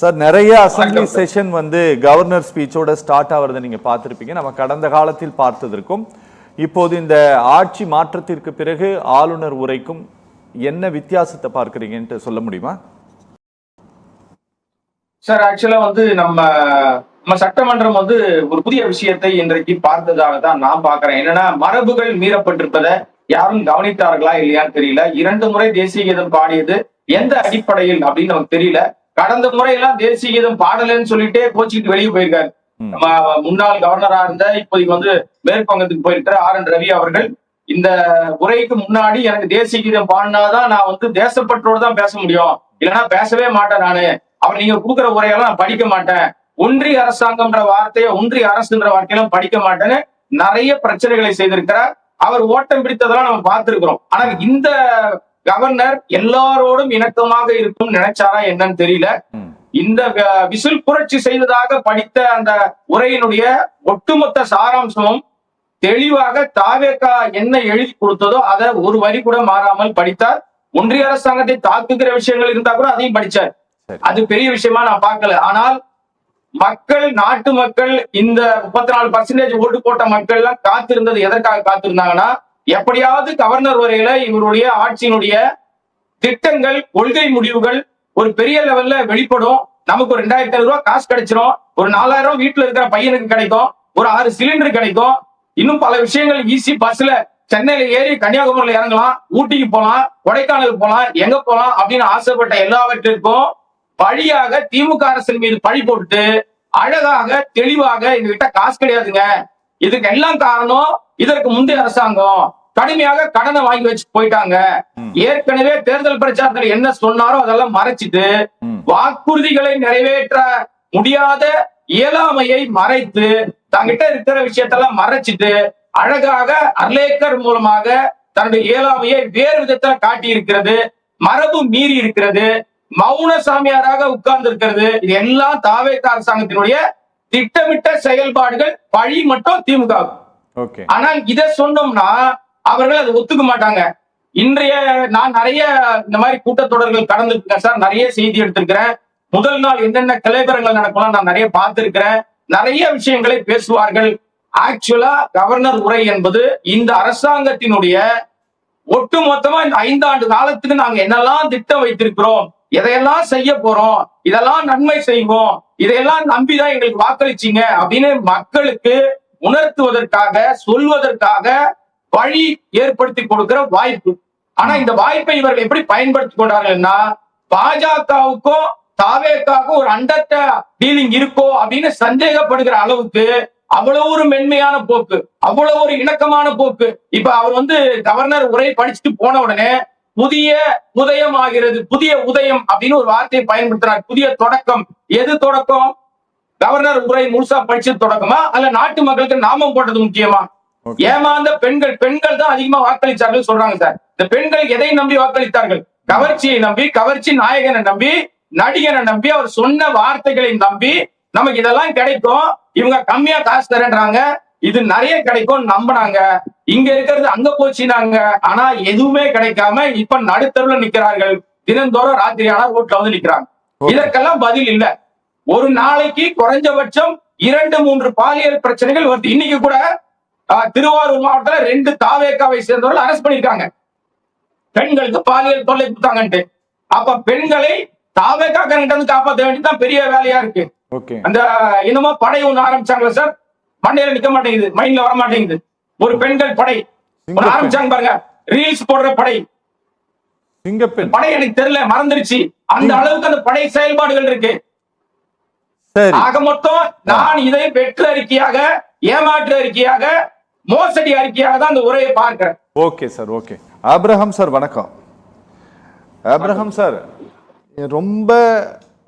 Sir நிறைய assembly session governor ஸ்பீச்சோட start ஆவறதை நீங்க பார்த்திருப்பீங்க. நம்ம கடந்த காலத்தில் பார்த்ததற்கும் இப்போது இந்த ஆட்சி மாற்றத்திற்கு பிறகு ஆளுநர் உரைக்கும் என்ன வித்தியாசத்தை பார்க்கறீங்கன்னு சொல்ல முடியுமா? சார் ஆக்சுவலா நம்ம சட்டமன்றம் ஒரு புதிய விஷயத்தை இன்றைக்கு பார்த்ததாக தான் நான் பாக்குறேன். என்னன்னா, மரபுகள் மீறப்பட்டிருப்பதை யாரும் கவனித்தார்களா இல்லையான்னு தெரியல. 2 முறை தேசிய கீதம் பாடியது எந்த அடிப்படையில் அப்படின்னு நமக்கு தெரியல. கடந்த முறையெல்லாம் தேசிய கீதம் பாடலன்னு சொல்லிட்டே கோச்சிக்கிட்டு வெளியே போயிருக்காரு. நம்ம முன்னாள் கவர்னரா இருந்த இப்போதைக்கு மேற்கு வங்கத்துக்கு போயிருக்கிற RN ரவி அவர்கள் இந்த உரைக்கு முன்னாடி எனக்கு தேசிய கீதம் பாடினாதான் நான் தேசப்பற்றோடு தான் பேச முடியும், இல்லைன்னா பேசவே மாட்டேன் நானு, அவர் நீங்க கொடுக்குற உரையெல்லாம் நான் படிக்க மாட்டேன், ஒன்றிய அரசாங்கம்ன்ற வார்த்தையை ஒன்றிய அரசுன்ற வார்த்தையெல்லாம் படிக்க மாட்டேன்னு நிறைய பிரச்சனைகளை செய்திருக்கிறார். அவர் ஓட்டம் பிடித்ததெல்லாம் நம்ம பார்த்திருக்கிறோம். ஆனா இந்த கவர்னர் எல்லாரோடும் இணக்கமாக இருக்கும் நினைச்சாரா என்னன்னு தெரியல. இந்த விசில் புரட்சி செய்ததாக படித்த அந்த உரையினுடைய ஒட்டுமொத்த சாராம்சமும் தெளிவாக தாவேகா என்ன எழுதி கொடுத்ததோ அதை ஒரு வரி கூட மாறாமல் படித்தார். ஒன்றிய அரசாங்கத்தை தாக்குகிற விஷயங்கள் இருந்தா கூட அதையும் படிச்சார். அது பெரிய விஷயமா நான் பார்க்கல. ஆனால் மக்கள், நாட்டு மக்கள், இந்த 34% ஓட்டு போட்ட மக்கள் எல்லாம் காத்திருந்தது எதற்காக காத்திருந்தாங்கன்னா, எப்படியாவது கவர்னர் உரையில இவருடைய ஆட்சியினுடைய திட்டங்கள், கொள்கை முடிவுகள் ஒரு பெரிய லெவல்ல வெளிப்படும், நமக்கு ஒரு 2500 ரூபாய் காசு கிடைச்சிடும், ஒரு 4000 வீட்டுல இருக்கிற பையனுக்கு கிடைக்கும், ஒரு 6 சிலிண்டர் கிடைக்கும், இன்னும் பல விஷயங்கள் ஈஸி பஸ்ல சென்னையில ஏறி கன்னியாகுமரியில இறங்கலாம், ஊட்டிக்கு போலாம், கொடைக்கானலுக்கு போலாம், எங்க போலாம் அப்படின்னு ஆசைப்பட்ட எல்லாவற்றிற்கும் பழியாக திமுக அரசின் மீது பழி போட்டு அழகாக தெளிவாக எங்ககிட்ட காசு கிடையாதுங்க, இதுக்கு எல்லாம் காரணம் இதற்கு முந்தைய அரசாங்கம் கடுமையாக கடனை வாங்கி வச்சு போயிட்டாங்க, ஏற்கனவே தேர்தல் பிரச்சாரத்தில் என்ன சொன்னாரோ அதெல்லாம் மறைச்சிட்டு வாக்குறுதிகளை நிறைவேற்ற முடியாத இயலாமையை மறைத்து தங்கிட்ட இருக்கிற விஷயத்தெல்லாம் மறைச்சிட்டு அழகாக அர்லேக்கர் மூலமாக தன்னுடைய இயலாமையை வேறு விதத்துல காட்டி இருக்கிறது, மரபு மீறி இருக்கிறது, மௌன சாமியாராக உட்கார்ந்து இருக்கிறது. இது எல்லாம் தாவேகா அரசாங்கத்தினுடைய திட்டமிட்ட செயல்பாடுகள், பழி மட்டும் திமுக. ஆனால் இதை சொன்னோம்னா அவர்கள் அதை ஒத்துக்க மாட்டாங்க. இன்றைய நான் நிறைய இந்த மாதிரி கூட்டத்தொடர்கள் கடந்திருக்கேன் சார், நிறைய செய்தி எடுத்திருக்கிறேன். முதல் நாள் என்னென்ன கலைபரங்கள் நடக்கலாம் நான் நிறைய பார்த்திருக்கிறேன். நிறைய விஷயங்களை பேசுவார்கள். ஆக்சுவலா கவர்னர் உரை என்பது இந்த அரசாங்கத்தினுடைய ஒட்டுமொத்தமா இந்த 5 ஆண்டு காலத்துக்கு நாங்க என்னெல்லாம் திட்டம் வைத்திருக்கிறோம், எதையெல்லாம் செய்ய போறோம், இதெல்லாம் நன்மை செய்வோம், இதையெல்லாம் நம்பிதான் எங்களுக்கு வாக்களிச்சீங்க அப்படின்னு மக்களுக்கு உணர்த்துவதற்காக, சொல்வதற்காக வழி ஏற்படுத்தி கொடுக்கிற வாய்ப்பு. ஆனா இந்த வாய்ப்பை இவர்கள் எப்படி பயன்படுத்தி கொண்டார்கள்னா, பாஜகவுக்கும் தாவேகாவுக்கும் ஒரு அண்டர் டீலிங் இருக்கோ அப்படின்னு சந்தேகப்படுகிற அளவுக்கு அவ்வளவு ஒரு மென்மையான போக்கு, அவ்வளவு ஒரு இணக்கமான போக்கு. இப்ப அவர் கவர்னர் உரை படிச்சுட்டு போன உடனே புதிய உதயம் ஆகிறது, புதிய உதயம் அப்படின்னு ஒரு வார்த்தையை பயன்படுத்துறார். புதிய தொடக்கம். எது தொடக்கம்? கவர்னர் உரை முழுசா படிச்சது தொடக்கமா, அல்ல நாட்டு மக்களுக்கு நாமம் போட்டது முக்கியமா? ஏமாந்த பெண்கள் தான் அதிகமா வாக்களித்தார்கள் சொல்றாங்க சார். இந்த பெண்கள் எதை நம்பி வாக்களித்தார்கள்? கவர்ச்சியை நம்பி, கவர்ச்சி நாயகனை நம்பி, நடிகனை நம்பி, அவர் சொன்ன வார்த்தைகளை நம்பி நமக்கு இதெல்லாம் கிடைக்கும், இவங்க கம்மியா காசு தரேன்றாங்க, இது நிறைய கிடைக்கும் நம்பினாங்க. இங்க இருக்கிறது அங்க போச்சுனாங்க. ஆனா எதுவுமே கிடைக்காம இப்ப நடுத்தருல நிக்கிறார்கள். தினந்தோறும் ராத்திரி ஆனா ரோட்ல நிக்கிறாங்க. இதற்கெல்லாம் பதில் இல்ல. ஒரு நாளைக்கு குறைஞ்சபட்சம் 2-3 பாலியல் பிரச்சனைகள் வருது. இன்னைக்கு கூட திருவாரூர் மாவட்டத்துல 2 தாவேகாவை சேர்ந்தவர்கள் அரெஸ்ட் பண்ணிருக்காங்க, பெண்களுக்கு பாலியல் தொல்லை கொடுத்தாங்கன்ட்டு. அப்ப பெண்களை தாவேகா கிட்ட காப்பாற்ற வேண்டியதுதான் பெரிய வேலையா இருக்கு. அந்த என்னமோ படை ஒண்ணு ஆரம்பிச்சாங்களா சார், மண்டையில நிக்க மாட்டேங்குது, மைண்ட்ல வர மாட்டேங்குது. ஒரு பெண்கள் படை ஆரம்பிச்சாங்க பாருங்க, ரீல்ஸ் போடுற படை, படை எனக்கு தெரியல, மறந்துருச்சு. அந்த அளவுக்கு அந்த படை செயல்பாடுகள் இருக்கு. ஆக மொத்தம் நான் இதை வெற்று அறிக்கையாக, ஏமாற்று அறிக்கையாக, மோசடி அறிக்கையாக தான் அந்த உரையை பார்க்கிறேன். Okay sir, okay. Abraham sir வணக்கம். ஆபிரகாம் சார், ரொம்ப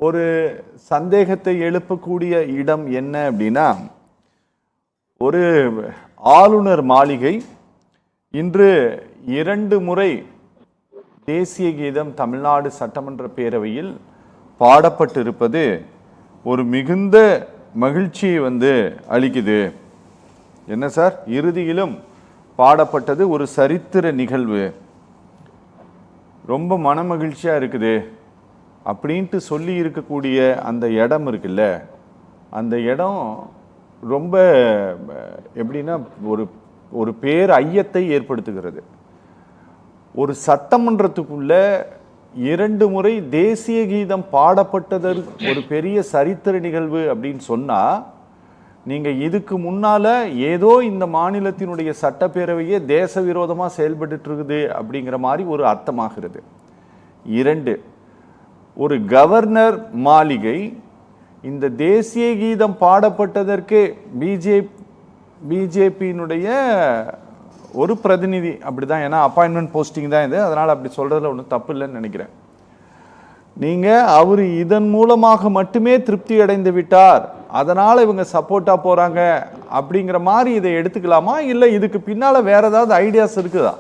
ஒரு சந்தேகத்தை எழுப்பக்கூடிய இடம் என்ன அப்படின்னா, ஒரு ஆளுநர் மாளிகை இன்று 2 முறை தேசிய கீதம் தமிழ்நாடு சட்டமன்ற பேரவையில் பாடப்பட்டிருப்பது ஒரு மிகுந்த மகிழ்ச்சியை அளிக்குது. என்ன சார், இறுதியிலும் பாடப்பட்டது ஒரு சரித்திர நிகழ்வு, ரொம்ப மன மகிழ்ச்சியா இருக்குது. அப்படின்ட்டு சொல்லி இருக்கக்கூடிய அந்த இடம் இருக்குல்ல, அந்த இடம் ரொம்ப எப்படின்னா ஒரு ஒரு பேர் ஐயத்தை ஏற்படுத்துகிறது. ஒரு சட்டமன்றத்துக்குள்ள 2 முறை தேசிய கீதம் பாடப்பட்டதற்கு ஒரு பெரிய சரித்திர நிகழ்வு அப்படின்னு சொன்னா, நீங்க இதுக்கு முன்னால ஏதோ இந்த மாநிலத்தினுடைய சட்டப்பேரவையே தேச விரோதமா செயல்பட்டு இருக்குது அப்படிங்கிற மாதிரி ஒரு அர்த்தமாகிறது. 2, ஒரு கவர்னர் மாளிகை இந்த தேசிய கீதம் பாடப்பட்டதற்கு பிஜேபியினுடைய ஒரு பிரதிநிதி அப்படிதான், ஏன்னா அப்பாயின்மெண்ட் போஸ்டிங் தான் இது, அதனால அப்படி சொல்றதுல ஒன்றும் தப்பு இல்லைன்னு நினைக்கிறேன். நீங்க அவர் இதன் மூலமாக மட்டுமே திருப்தி அடைந்து விட்டார், அதனால இவங்க சப்போர்ட்டா போறாங்க அப்படிங்கிற மாதிரி இதை எடுத்துக்கலாமா, இல்ல இதுக்கு பின்னால வேற ஏதாவது ஐடியாஸ் இருக்குதா?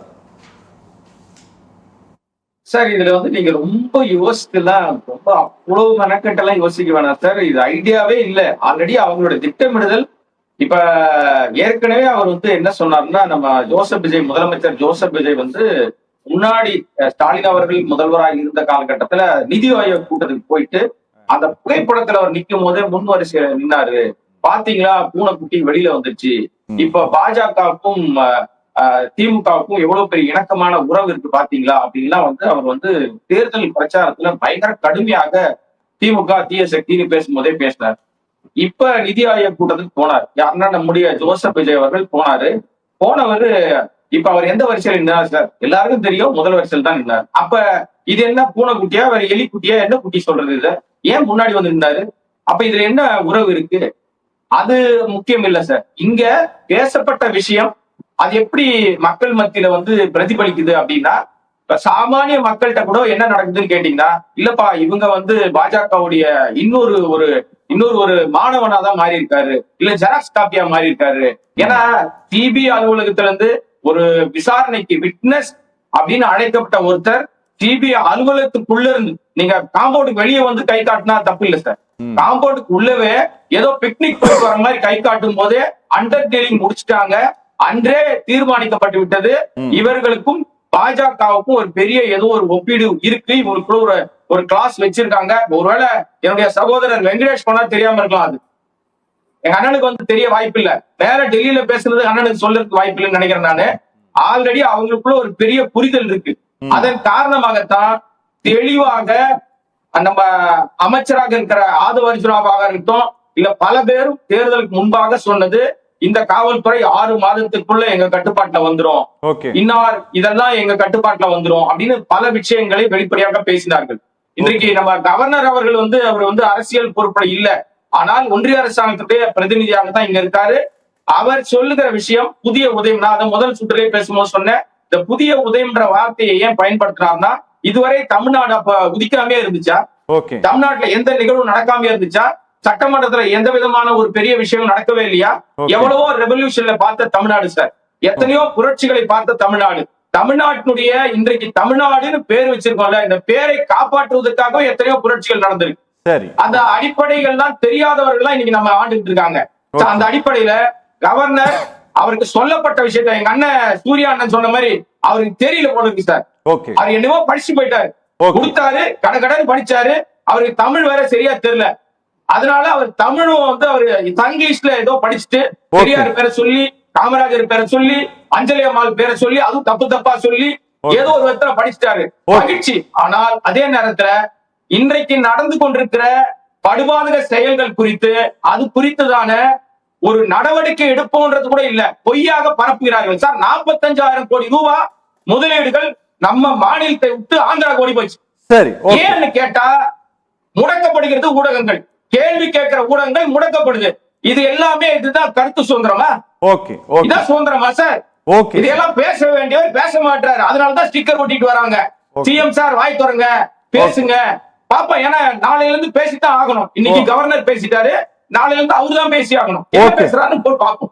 சார் இதுல வந்து நீங்க ரொம்ப யோசிச்சுலாம் ரொம்ப அவ்வளவு மெனக்கெட்டெல்லாம் யோசிக்க வேணாம் சார். இது ஐடியாவே இல்ல. ஆல்ரெடி அவங்களோட திட்டமிடுதல். இப்ப ஏற்கனவே அவர் வந்து என்ன சொன்னார்னா, நம்ம ஜோசப் விஜய், முதலமைச்சர் ஜோசப் விஜய் வந்து முன்னாடி ஸ்டாலின் அவர்கள் முதல்வராக இருந்த காலகட்டத்துல நிதி ஆயோக் கூட்டத்துக்கு போயிட்டு அந்த புகைப்படத்துல அவர் நிக்கும் போதே முன் வரிசையில நின்னாரு. பாத்தீங்களா பூனைக்குட்டி வெளியில வந்துருச்சு. இப்ப பாஜகவுக்கும் திமுகவுக்கும் எவ்வளவு பெரிய இணக்கமான உறவு இருக்கு பாத்தீங்களா அப்படின்லாம் வந்து அவர் வந்து தேர்தல் பிரச்சாரத்துல பயங்கர கடுமையாக திமுக தீய சக்தின்னு பேசும்போதே பேசினார். இப்ப நிதி ஆயோக் கூட்டத்துக்கு போனார். யாருன்னா நம்முடைய ஜோசப் விஜய் அவர்கள் போனாரு. போனவர் இப்ப அவர் எந்த வரிசையில் நின்றார் சார்? எல்லாருக்கும் தெரியும், முதல் வரிசையில் தான் நின்றார். அப்ப இது என்ன பூனைக்குட்டியா வேற எலி குட்டியா, என்ன குட்டி சொல்றது? இத ஏன் முன்னாடி வந்து நின்றாரு? அப்ப இதுல என்ன உறவு இருக்கு? அது முக்கியம் இல்ல சார். இங்க பேசப்பட்ட விஷயம் அது எப்படி மக்கள் மத்தியில வந்து பிரதிபலிக்குது அப்படின்னா, இப்ப சாமானிய மக்கள்கிட்ட கூட என்ன நடக்குதுன்னு கேட்டீங்கன்னா, இல்லப்பா இவங்க வந்து பாஜகவுடைய இன்னொரு ஒரு மாணவனா தான் மாறி இருக்காரு, இல்ல ஜெராக்ஸ் காப்பியா மாறி இருக்காரு. ஏன்னா சிபிஐ அலுவலகத்துல இருந்து ஒரு விசாரணைக்கு விட்னஸ் அப்படின்னு அழைக்கப்பட்ட ஒருத்தர் சிபிஐ அலுவலகத்துக்குள்ள இருந்து, நீங்க காம்பவுண்டுக்கு வெளியே வந்து கை காட்டினா தப்பு இல்ல சார். காம்பவுண்டுக்கு உள்ளவே ஏதோ பிக்னிக் போயிட்டு வர மாதிரி கை காட்டும் போதே அண்டர் டீலிங் முடிச்சுட்டாங்க. அன்றே தீர்மானிக்கப்பட்டு விட்டது, இவர்களுக்கும் பாஜகவுக்கும் ஒரு பெரிய ஏதோ ஒரு ஒப்பீடு இருக்கு, இவங்களுக்குள்ள ஒரு கிளாஸ் வச்சிருக்காங்க. ஒருவேளை என்னுடைய சகோதரர் வெங்கடேஷ் பண்ணா தெரியாம இருக்கலாம். அது எங்க அண்ணனுக்கு வந்து தெரிய வாய்ப்பு இல்ல. வேற டெல்லியில பேசுறது அண்ணனுக்கு சொல்றதுக்கு வாய்ப்பு இல்லைன்னு நினைக்கிறேன் நானு. ஆல்ரெடி அவங்களுக்குள்ள ஒரு பெரிய புரிதல் இருக்கு. அதன் காரணமாகத்தான் தெளிவாக நம்ம அமைச்சராக இருக்கிற ஆதவ அர்ஜுனாவாக இருக்கட்டும், இல்ல பல பேரும் தேர்தலுக்கு முன்பாக சொன்னது, இந்த காவல்துறை 6 மாதத்துக்குள்ள எங்க கட்டுப்பாட்டுல வந்துரும், இன்னார் இதெல்லாம் எங்க கட்டுப்பாட்டுல வந்துரும் அப்படின்னு பல விஷயங்களை வெளிப்படையாக பேசினார்கள். இன்றைக்கு நம்ம கவர்னர் அவர்கள் வந்து அவர் வந்து அரசியல் பொறுப்புல இல்ல, ஆனால் ஒன்றிய அரசாங்கத்துடைய பிரதிநிதியாக தான் இங்க இருக்காரு. அவர் சொல்லுகிற விஷயம் புதிய உதயம். நான் அதை முதல் சுற்றிலே பேசும்போது சொன்னேன், இந்த புதிய உதயம்ன்ற வார்த்தையை ஏன் பயன்படுத்துறாருன்னா, இதுவரை தமிழ்நாடு அப்ப உதிக்காமே இருந்துச்சா? தமிழ்நாட்டுல எந்த நிகழ்வும் நடக்காம இருந்துச்சா? சட்டமன்றத்துல எந்த விதமான ஒரு பெரிய விஷயம் நடக்கவே இல்லையா? எவ்வளவோ ரெவல்யூஷன்ல பார்த்த தமிழ்நாடு சார், எத்தனையோ புரட்சிகளை பார்த்த தமிழ்நாடு. தமிழ்நாட்டினுடைய இன்றைக்கு தமிழ்நாடுன்னு பேர் வச்சிருக்கோம்ல, இந்த பேரை காப்பாற்றுவதற்காக எத்தனையோ புரட்சிகள் நடந்திருக்கு. அந்த அடிப்படைகள் தான் தெரியாதவர்கள் இன்னைக்கு நம்ம ஆண்டுட்டு இருக்காங்க. அந்த அடிப்படையில கவர்னர் அவருக்கு சொல்லப்பட்ட விஷயத்த எங்க அண்ணன் சூர்யா அண்ணன் சொன்ன மாதிரி அவருக்கு தெரியல போல இருக்கு சார். அவர் என்னவோ படிச்சு போயிட்டாரு, கொடுத்தாரு, கடகடன்னு படிச்சாரு, அவருக்கு தமிழ் வேற சரியா தெரியல. அதனால அவர் தமிழும் வந்து அவரு தங்கிலீஷ்ல ஏதோ படிச்சுட்டு பெரியார் பேரை சொல்லி, காமராஜர் பேரை சொல்லி, அஞ்சலி அம்மாள் பேரை சொல்லி, அதுவும் தப்பு தப்பா சொல்லி ஏதோ ஒரு விதத்துல படிச்சுட்டாரு, மகிழ்ச்சி. ஆனால் அதே நேரத்துல இன்றைக்கு நடந்து கொண்டிருக்கிற படுபாதக செயல்கள் குறித்து, அது குறித்துதான ஒரு நடவடிக்கை எடுப்போன்றது கூட இல்ல, பொய்யாக பரப்புகிறார்கள் சார். 45,000 கோடி ரூபாய் முதலீடுகள் நம்ம மாநிலத்தை விட்டு ஆந்திரா கோடி போச்சு. ஏன்னு கேட்டா முடக்கப்படுகிறது ஊடகங்கள், கேள்வி கேட்கிற ஊடகங்கள் முடக்கப்படுது. இது எல்லாமே இதுதான் கருத்து சுதந்திரமா? இதான் சுதந்திரமா சார்? இதெல்லாம் பேச வேண்டியவர் பேச மாட்டாரு. அதனாலதான் ஸ்டிக்கர் ஒட்டிட்டு வராங்க, சிஎம் சார் வாய் தரங்க பேசுங்க பாப்பா. ஏன்னா நாளையில இருந்து பேசித்தான் ஆகணும். இன்னைக்கு கவர்னர் பேசிட்டாரு, நாளையில இருந்து அவருதான் பேசி ஆகணும். என்ன பேசுறாருன்னு போய் பார்ப்போம்.